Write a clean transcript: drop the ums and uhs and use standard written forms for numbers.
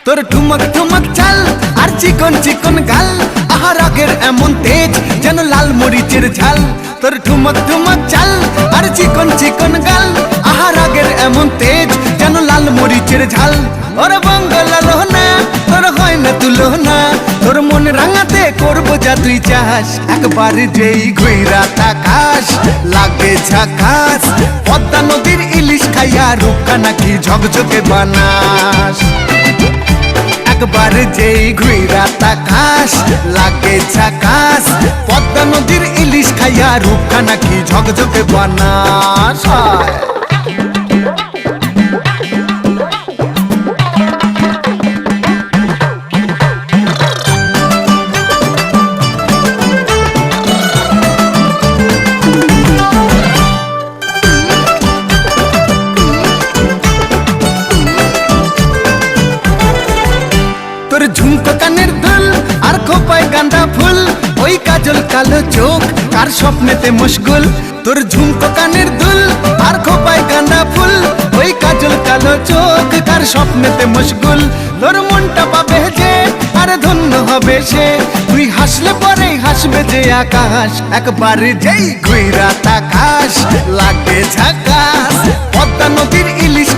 তোর ঠুমক ঠুমক চাল আর চিকন চিকন গাল, আহা রাগের এমন তেজ যেন লাল মরিচের ঝাল। তোর ঠুমক ঠুমক চাল আর চিকন চিকন গাল, আহা রাগের এমন তেজ যেন লাল মরিচের ঝাল। ওরে বঙ্গলাল না তোর হয় না তুলনা, তোর মন রাঙাতে করবো যা তুই চাস। একবার যেই ঘুইরা তাকাস লাগে ঝাকাস, পদ্মা নদীর ইলিশ খাইয়া রূপকা নাকি ঝকঝকে বানাস। একবার যেই ঘুইরা তাকাস লাগে ঝাকাস, পদ্মা নদীর ইলিশ খাইয়া রূপকা নাকি ঝকঝকে বানাস। তোর ঝুমকো কানের দুল আর খোপায় গাঁদা ফুল, ওই কাজল কালো চোখ কার স্বপ্নেতে মশগুল। তোর ঝুমকো কানের দুল আর খোপায় গাঁদা ফুল, ওই কাজল কালো চোখ কার স্বপ্নেতে মশগুল। তোর মনটা পাবে যে আর ধন্য হবে সে, তুই হাসলে পরেই হাসবে যে আকাশ। একবার যেই ঘুইরা তাকাস লাগে ঝাকাস, পদ্মা নদীর ইলিশ